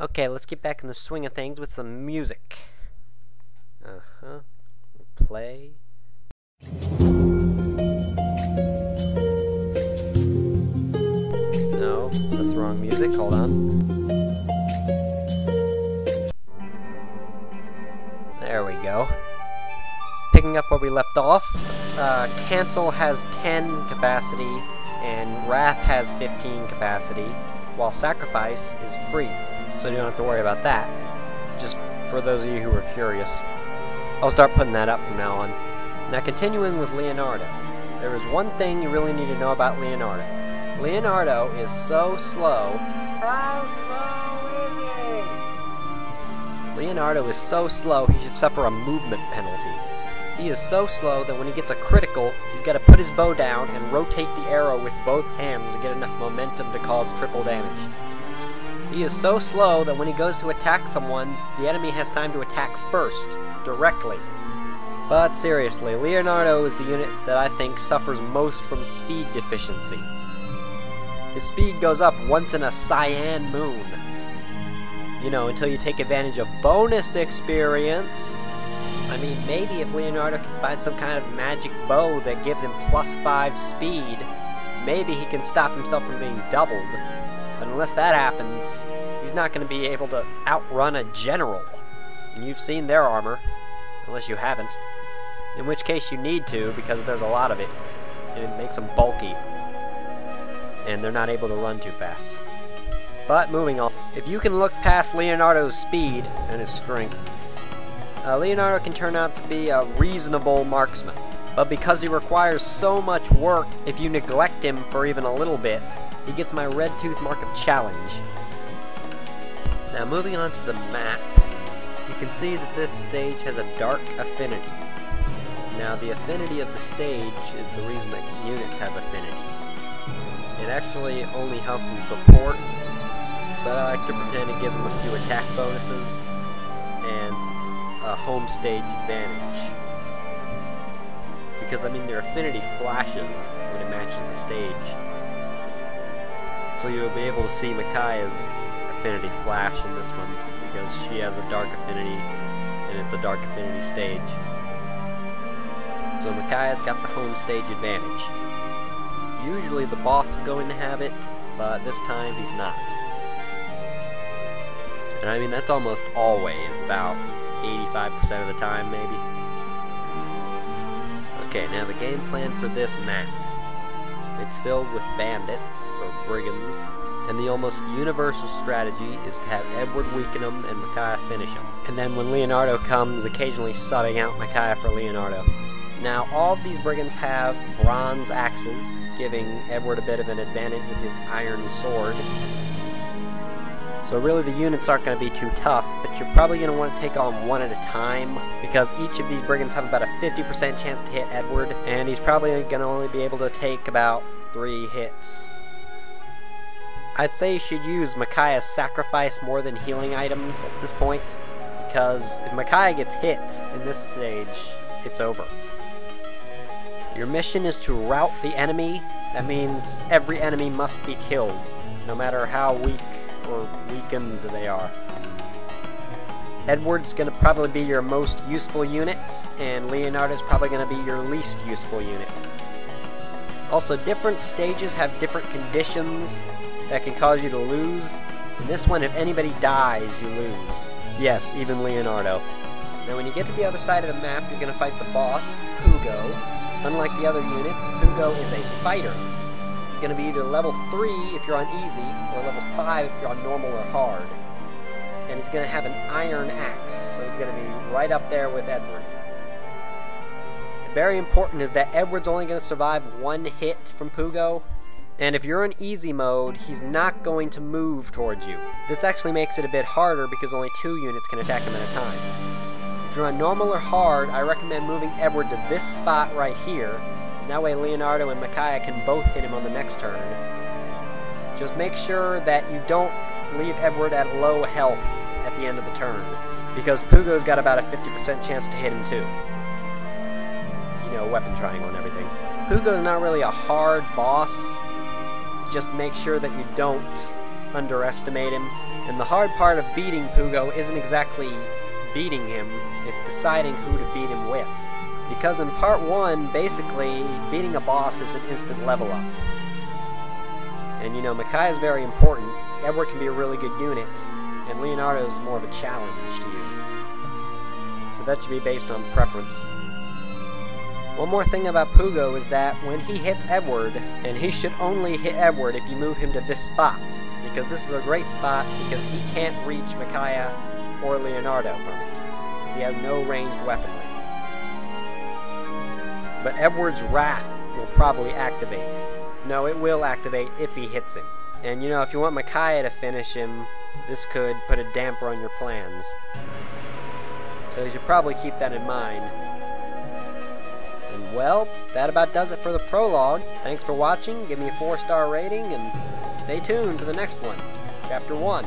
Okay, let's get back in the swing of things with some music. Play. No, that's the wrong music. Hold on. There we go. Picking up where we left off, Cancel has 10 capacity, and Wrath has 15 capacity, while Sacrifice is free, so you don't have to worry about that. Just for those of you who are curious. I'll start putting that up from now on. Now continuing with Leonardo. There is one thing you really need to know about Leonardo. Leonardo is so slow. How slow is he? Leonardo is so slow he should suffer a movement penalty. He is so slow that when he gets a critical, he's got to put his bow down and rotate the arrow with both hands to get enough momentum to cause triple damage. He is so slow that when he goes to attack someone, the enemy has time to attack first, directly. But seriously, Leonardo is the unit that I think suffers most from speed deficiency. His speed goes up once in a cyan moon. You know, until you take advantage of bonus experience. I mean, maybe if Leonardo can find some kind of magic bow that gives him +5 speed, maybe he can stop himself from being doubled. But unless that happens, he's not going to be able to outrun a general. And you've seen their armor, unless you haven't. In which case you need to, because there's a lot of it, and it makes them bulky. And they're not able to run too fast. But moving on, if you can look past Leonardo's speed and his strength, Leonardo can turn out to be a reasonable marksman. But because he requires so much work, if you neglect him for even a little bit, he gets my red tooth mark of challenge. Now moving on to the map, you can see that this stage has a dark affinity. Now the affinity of the stage is the reason that units have affinity. It actually only helps in support, but I like to pretend it gives them a few attack bonuses and a home stage advantage. Because I mean their affinity flashes when it matches the stage. So you'll be able to see Micaiah's affinity flash in this one, because she has a dark affinity, and it's a dark affinity stage. So Micaiah's got the home stage advantage. Usually the boss is going to have it, but this time he's not. And I mean that's almost always, about 85% of the time maybe. Okay, now the game plan for this map. It's filled with bandits, or brigands, and the almost universal strategy is to have Edward weaken them and Micaiah finish them. And then when Leonardo comes, occasionally subbing out Micaiah for Leonardo. Now, all of these brigands have bronze axes, giving Edward a bit of an advantage with his iron sword. So really the units aren't going to be too tough, but you're probably going to want to take on one at a time, because each of these brigands have about a 50% chance to hit Edward, and he's probably going to only be able to take about 3 hits. I'd say you should use Micaiah's sacrifice more than healing items at this point, because if Micaiah gets hit in this stage, it's over. Your mission is to rout the enemy. That means every enemy must be killed, no matter how weak or weakened they are. Edward's going to probably be your most useful unit, and Leonardo's probably going to be your least useful unit. Also, different stages have different conditions that can cause you to lose. In this one, if anybody dies, you lose. Yes, even Leonardo. Now when you get to the other side of the map, you're going to fight the boss, Pugo. Unlike the other units, Pugo is a fighter. He's going to be either level 3 if you're on easy, or level 5 if you're on normal or hard. And he's going to have an iron axe, so he's going to be right up there with Edward. Very important is that Edward's only going to survive 1 hit from Pugo, and if you're in easy mode, he's not going to move towards you. This actually makes it a bit harder because only 2 units can attack him at a time. If you're on normal or hard, I recommend moving Edward to this spot right here, and that way Leonardo and Micaiah can both hit him on the next turn. Just make sure that you don't leave Edward at low health at the end of the turn, because Pugo's got about a 50% chance to hit him too. You know, weapon triangle and everything. Pugo's not really a hard boss. Just make sure that you don't underestimate him. And the hard part of beating Pugo isn't exactly beating him, it's deciding who to beat him with. Because in part 1, basically, beating a boss is an instant level up. And you know, Micaiah is very important, Edward can be a really good unit, and Leonardo is more of a challenge to use. So that should be based on preference. One more thing about Pugo is that when he hits Edward, and he should only hit Edward if you move him to this spot, because this is a great spot because he can't reach Micaiah or Leonardo from it, because he has no ranged weaponry. But Edward's Wrath will probably activate. No, it will activate if he hits him. And you know, if you want Micaiah to finish him, this could put a damper on your plans. So you should probably keep that in mind. And well, that about does it for the prologue. Thanks for watching, give me a 4-star rating, and stay tuned for the next one, Chapter 1.